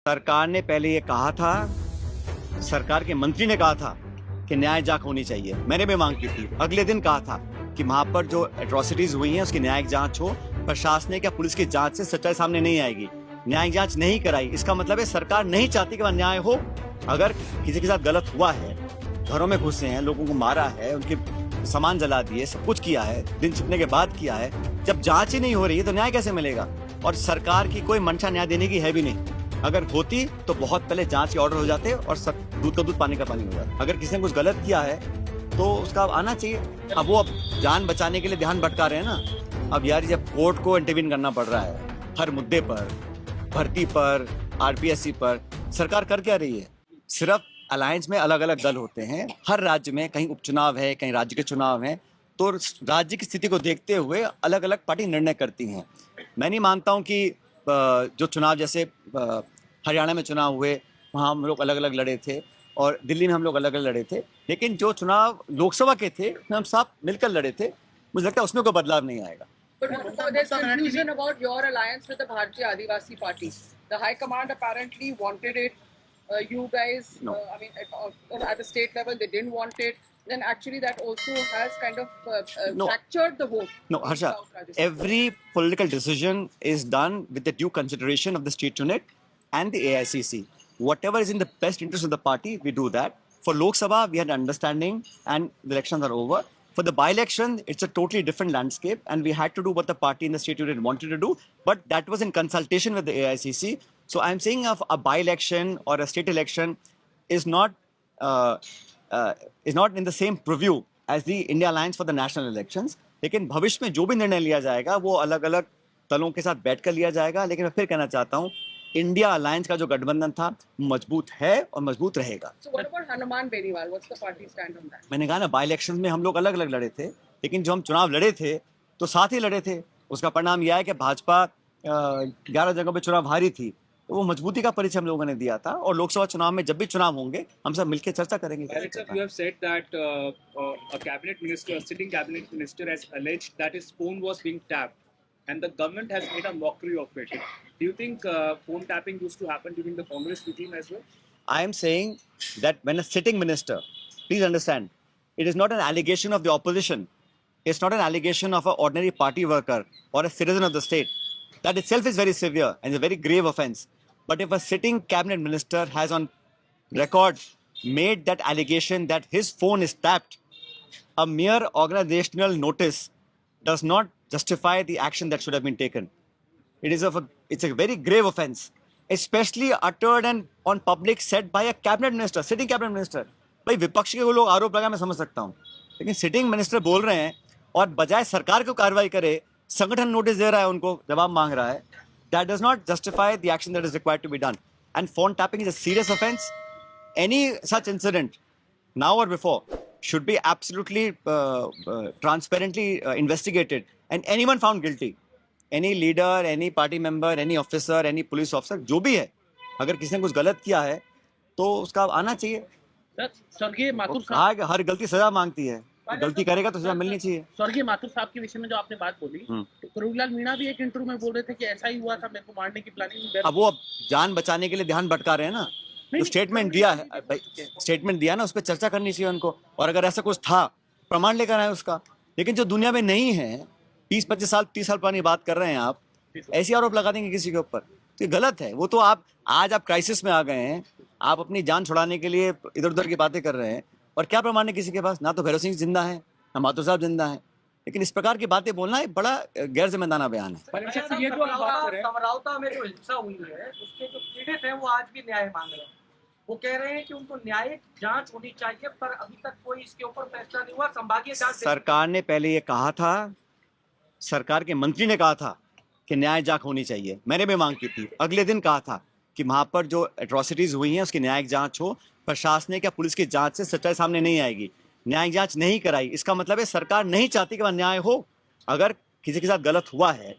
सरकार ने पहले ये कहा था, सरकार के मंत्री ने कहा था कि न्याय जांच होनी चाहिए। मैंने भी मांग की थी। अगले दिन कहा था कि वहां पर जो एट्रोसिटीज हुई हैं उसकी न्यायिक जांच हो। प्रशासनिक या पुलिस की जांच से सच्चाई सामने नहीं आएगी। न्यायिक जांच नहीं कराई, इसका मतलब है सरकार नहीं चाहती कि वह न्याय हो। अगर किसी के साथ गलत हुआ है, घरों में घुसे हैं, लोगों को मारा है, उनके सामान जला दिए, सब कुछ किया है, दिन छिपने के बाद किया है, जब जांच ही नहीं हो रही है तो न्याय कैसे मिलेगा? और सरकार की कोई मंशा न्याय देने की है भी नहीं। अगर होती तो बहुत पहले जांच के ऑर्डर हो जाते और सब दूध का दूध पानी का पानी हो जाता। अगर किसी ने कुछ गलत किया है तो उसका आना चाहिए। अब वो जान बचाने के लिए ध्यान भटका रहे हैं ना। अब यार जब कोर्ट को इंटरवीन करना पड़ रहा है हर मुद्दे पर, भर्ती पर, आरपीएससी पर, सरकार कर क्या रही है? सिर्फ अलायंस में अलग अलग दल होते हैं। हर राज्य में कहीं उपचुनाव है, कहीं राज्य के चुनाव हैं, तो राज्य की स्थिति को देखते हुए अलग अलग पार्टी निर्णय करती हैं। मैं नहीं मानता हूं कि जो चुनाव जैसे हरियाणा में चुनाव हुए वहाँ हम लोग अलग अलग लड़े थे और दिल्ली में हम लोग अलग अलग लड़े थे, लेकिन जो चुनाव लोकसभा के थे हम सब मिलकर लड़े थे। मुझे लगता है उसमें कोई बदलाव नहीं आएगा। But there's confusion about your alliance with the Bharatiya Adivasi Party. The High Command apparently wanted it. You guys, No. I mean, at the state level, they didn't want it. Then actually, that also has kind of No. fractured the vote. No, Harsha, every political decision is done with the due consideration of the state unit and the AICC. Whatever is in the best interest of the party, we do that. For Lok Sabha, we had understanding and the elections are over. For the by-election, it's a totally different landscape and we had to do what the party in the state unit wanted to do, but that was in consultation with the AICC. So I'm saying of a by-election or a state election is not in the same purview as the India Alliance for the national elections. लेकिन भविष्य में जो भी निर्णय लिया जाएगा वो अलग अलग दलों के साथ बैठकर लिया जाएगा। लेकिन मैं फिर कहना चाहता हूँ, इंडिया अलायंस का जो गठबंधन था मजबूत है और मजबूत रहेगा। So what about Hanuman Beniwal? What's the party stand on that? मैंने कहा ना, बाई इलेक्शन में हम लोग अलग अलग लड़े थे, लेकिन जो हम चुनाव लड़े थे तो साथ ही लड़े थे। उसका परिणाम यह है कि भाजपा 11 जगहों पे चुनाव हारी थी, तो वो मजबूती का परिचय हम लोगों ने दिया था। और लोकसभा चुनाव में जब भी चुनाव होंगे हम सब मिलकर चर्चा करेंगे। You have said that a cabinet minister, a sitting cabinet minister, has alleged that his phone was being tapped, and the government has made a mockery of it. Do you think phone tapping used to happen during the Congress regime as well? I am saying that when a sitting minister, please understand, it is not an allegation of the opposition. It's not an allegation of an ordinary party worker or a citizen of the state. That itself is very severe and a very grave offense. But if a sitting cabinet minister has on record made that allegation that his phone is tapped, a mere organizational notice does not justify the action that should have been taken. It's a very grave offense, especially uttered and on public said by a cabinet minister, sitting cabinet minister. भाई विपक्ष के लोग आरोप लगा, मैं समझ सकता हूँ, लेकिन सिटिंग मिनिस्टर बोल रहे हैं और बजाय सरकार को कार्रवाई करे संगठन नोटिस दे रहा है, उनको जवाब मांग रहा है। That does not justify the action that is required to be done. And phone tapping is a serious offense. Any such incident, now or before, should be absolutely transparently investigated and anyone found guilty. Any leader, any party member, any officer, any police officer, जो भी है, अगर किसी ने कुछ गलत किया है तो उसका आना चाहिए। स्वर्गीय माथुर साहब, हर गलती सजा मांगती है, गलती करेगा तो सजा मिलनी चाहिए। स्वर्गीय माथुर साहब के विषय में जो आपने बात बोली, तो करुणलाल मीणा भी एक इंटरव्यू में बोल रहे थे कि ऐसा ही हुआ था, मेरे को मारने की प्लानिंग। अब वो जान बचाने के लिए ध्यान भटका रहे हैं ना। तो स्टेटमेंट दिया है भाई, स्टेटमेंट दिया ना, उस पर चर्चा करनी चाहिए उनको। और अगर ऐसा कुछ था, प्रमाण लेकर आए उसका। लेकिन जो दुनिया में नहीं है, 20-25 साल 30 साल पुरानी बात कर रहे हैं आप, ऐसी आरोप लगा देंगे किसी के ऊपर, तो ये गलत है। वो तो आज आप क्राइसिस में आ गए हैं, आप अपनी जान छुड़ाने के लिए इधर उधर की बातें कर रहे हैं, और क्या प्रमाण है किसी के पास? ना तो भैरव सिंह जिंदा है, ना माथुर साहब जिंदा है। लेकिन इस प्रकार की बातें बोलना एक बड़ा गैर जिम्मेदाराना बयान है। समरावता में जो हिंसा हुई है उसके जो पीड़ित हैं वो आज भी न्याय मांग रहे हैं। वो कह रहे हैं कि उनको न्यायिक जांच होनी चाहिए, पर अभी तक कोई इसके ऊपर फैसला नहीं हुआ। संभागीय जांच सरकार ने पहले ये कहा था, सरकार के मंत्री ने कहा था कि न्याय जांच होनी चाहिए। मैंने भी मांग की थी। अगले दिन कहा था कि वहां पर जो एट्रोसिटीज हुई हैं उसकी न्यायिक जांच हो। प्रशासनिक या पुलिस की जांच से सच्चाई सामने नहीं आएगी। न्यायिक जांच नहीं कराई, इसका मतलब है सरकार नहीं चाहती कि वह न्याय हो। अगर किसी के साथ गलत हुआ है,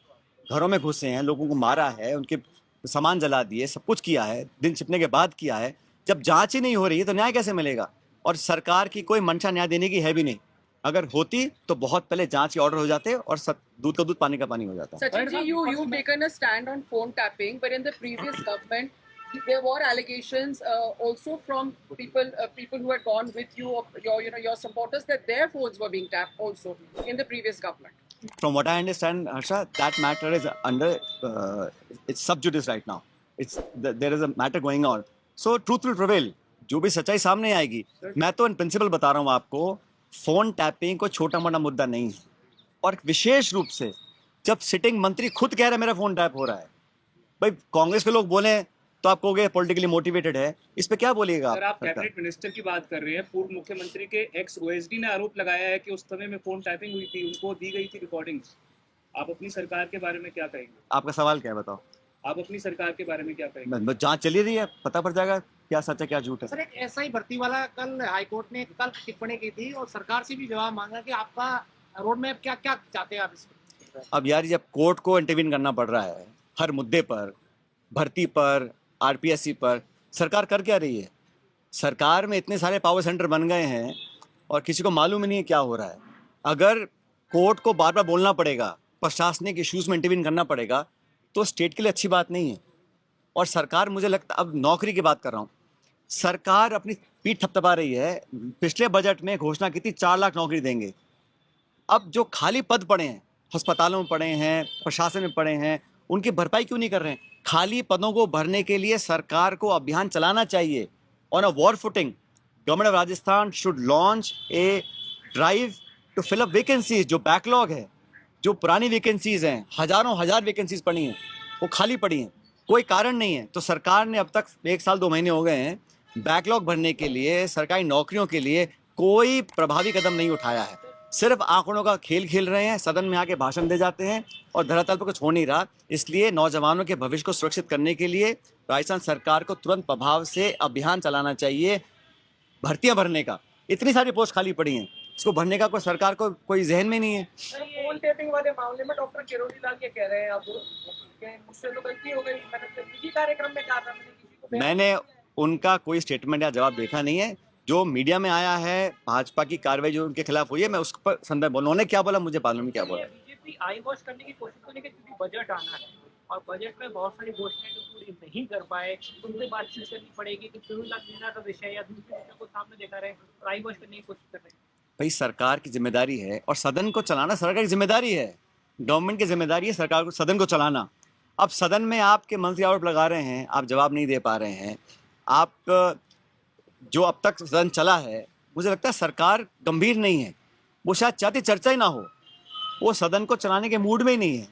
घरों में घुसे हैं, लोगों को मारा है, उनके सामान जला दिए, सब कुछ किया है, दिन छिपने के बाद किया है, जब जांच ही नहीं हो रही है तो न्याय कैसे मिलेगा? और सरकार की कोई मंशा न्याय देने की है भी नहीं। अगर होती तो बहुत पहले जांच के ऑर्डर हो जाते और दूध का दूध पानी का पानी हो जाता। Sachin ji, you've taken a stand on phone tapping, but in the previous government, There were allegations also from people who had gone with you, your supporters, that their phones were being tapped also in the previous government. From what I understand, Harsha, that matter is under it's sub judice right now. There is a matter going on. So truth will prevail. जो भी सच्चाई सामने आएगी. मैं तो in principle बता रहा हूँ आपको, फोन टैपिंग को छोटा मोटा मुद्दा नहीं है. और विशेष रूप से जब सिटिंग मंत्री खुद कह रहे हैं मेरा फोन टैप हो रहा है, भाई कांग्रेस के लोग बोले तो आप कहोगे पॉलिटिकली मोटिवेटेड है. इस पे क्या बोलिएगा सर, आप कैबिनेट मिनिस्टर की बात कर रहे हैं. पूर्व मुख्यमंत्री के एक्स ओएसडी ने आरोप लगाया है कि उस समय में फोन टैपिंग हुई थी, उनको दी गई थी रिकॉर्डिंग्स. आप अपनी सरकार के बारे में क्या कहेंगे? आपका सवाल क्या है बताओ? आप अपनी सरकार के बारे में क्या कहेंगे? जांच चली रही है, पता पड़ जाएगा क्या सच है क्या झूठ है. सर, एक एसआई भर्ती वाला कल हाईकोर्ट ने कल टिप्पणी की थी और सरकार से भी जवाब मांगा कि आपका रोड मैप क्या क्या चाहते हैं आप इसमें. अब यार जब कोर्ट को इंटरवीन करना पड़ रहा है हर मुद्दे पर, भर्ती पर, आरपीएससी पर, सरकार कर क्या रही है? सरकार में इतने सारे पावर सेंटर बन गए हैं और किसी को मालूम ही नहीं है क्या हो रहा है. अगर कोर्ट को बार बार बोलना पड़ेगा, प्रशासनिक इश्यूज में इंटरवीन करना पड़ेगा, तो स्टेट के लिए अच्छी बात नहीं है. और सरकार, मुझे लगता, अब नौकरी की बात कर रहा हूँ, सरकार अपनी पीठ थपथपा रही है. पिछले बजट में घोषणा की थी 4 लाख नौकरी देंगे. अब जो खाली पद पड़े हैं, अस्पतालों में पड़े हैं, प्रशासन में पड़े हैं, उनकी भरपाई क्यों नहीं कर रहे हैं? खाली पदों को भरने के लिए सरकार को अभियान चलाना चाहिए. On a war footing, government of Rajasthan should launch a drive to fill up vacancies. जो बैकलॉग है, जो पुरानी वैकेंसीज हैं, हजार वैकेंसीज पड़ी हैं, वो खाली पड़ी हैं, कोई कारण नहीं है. तो सरकार ने अब तक 1 साल 2 महीने हो गए हैं, बैकलॉग भरने के लिए, सरकारी नौकरियों के लिए कोई प्रभावी कदम नहीं उठाया है. सिर्फ आंकड़ों का खेल खेल रहे हैं, सदन में आके भाषण दे जाते हैं और धरातल पर कुछ हो नहीं रहा. इसलिए नौजवानों के भविष्य को सुरक्षित करने के लिए राजस्थान सरकार को तुरंत प्रभाव से अभियान चलाना चाहिए भर्तियां भरने का. इतनी सारी पोस्ट खाली पड़ी हैं, इसको भरने का कोई सरकार को कोई जहन में नहीं है. फोन टैपिंग वाले मामले में डॉक्टर किरोड़ी लाल ये कह रहे हैं, अब मुझसे तो गलती हो गई, मैंने तो निजी कार्यक्रम में कहा था, मैंने किसी को मैंने उनका कोई स्टेटमेंट या जवाब देखा नहीं है. जो मीडिया में आया है, भाजपा की कार्रवाई जो उनके खिलाफ हुई है, मैं उस पर संदर्भ बोला. उन्होंने क्या बोला मुझे मालूम नहीं क्या बोला. बीजेपी आई वॉश करने की कोशिश तो नहीं की, क्योंकि बजट आना है और बजट में बहुत सारी घोषणाएं जो पूरी नहीं कर पाए, उनसे बातचीत करनी पड़ेगी कि फिरोजलाल मीणा का विषय या दूसरे विषय को सामने देखा रहे और आई वॉश करने की कोशिश कर रहे हैं. भाई सरकार की जिम्मेदारी है और सदन को चलाना सरकार की जिम्मेदारी है. गवर्नमेंट की जिम्मेदारी है सरकार को, सदन को चलाना. अब सदन में आपके मंत्री आरोप लगा रहे हैं, आप जवाब नहीं दे पा रहे हैं. आप जो अब तक सदन चला है, मुझे लगता है सरकार गंभीर नहीं है. वो शायद चाहती चर्चा ही ना हो, वो सदन को चलाने के मूड में ही नहीं है.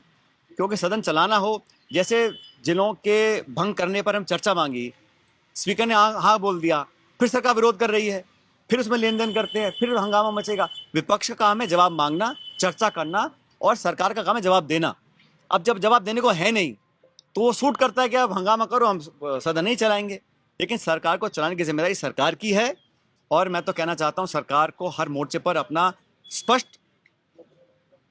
क्योंकि सदन चलाना हो, जैसे जिलों के भंग करने पर हम चर्चा मांगी, स्पीकर ने हाँ बोल दिया, फिर सरकार विरोध कर रही है, फिर उसमें लेन देन करते हैं, फिर हंगामा मचेगा. विपक्ष का काम है जवाब मांगना, चर्चा करना, और सरकार का काम है जवाब देना. अब जब जवाब देने को है नहीं, तो वो सूट करता है कि अब हंगामा करो, हम सदन नहीं चलाएंगे. लेकिन सरकार को चलाने की जिम्मेदारी सरकार की है. और मैं तो कहना चाहता हूं, सरकार को हर मोर्चे पर अपना स्पष्ट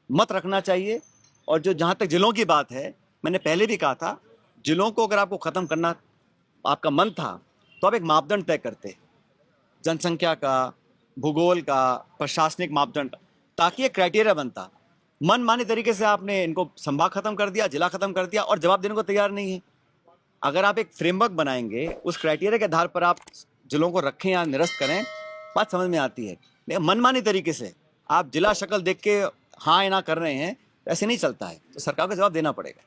मत रखना चाहिए. और जो जहां तक जिलों की बात है, मैंने पहले भी कहा था, जिलों को अगर आपको खत्म करना आपका मन था, तो आप एक मापदंड तय करते, जनसंख्या का, भूगोल का, प्रशासनिक मापदंड, ताकि एक क्राइटेरिया बनता. मनमाने तरीके से आपने इनको संभाग खत्म कर दिया, जिला खत्म कर दिया, और जवाब देने को तैयार नहीं है. अगर आप एक फ्रेमवर्क बनाएंगे, उस क्राइटेरिया के आधार पर आप जिलों को रखें या निरस्त करें, बात समझ में आती है. लेकिन मनमानी तरीके से आप जिला शक्ल देख के हाँ या ना कर रहे हैं, ऐसे नहीं चलता है. तो सरकार को जवाब देना पड़ेगा.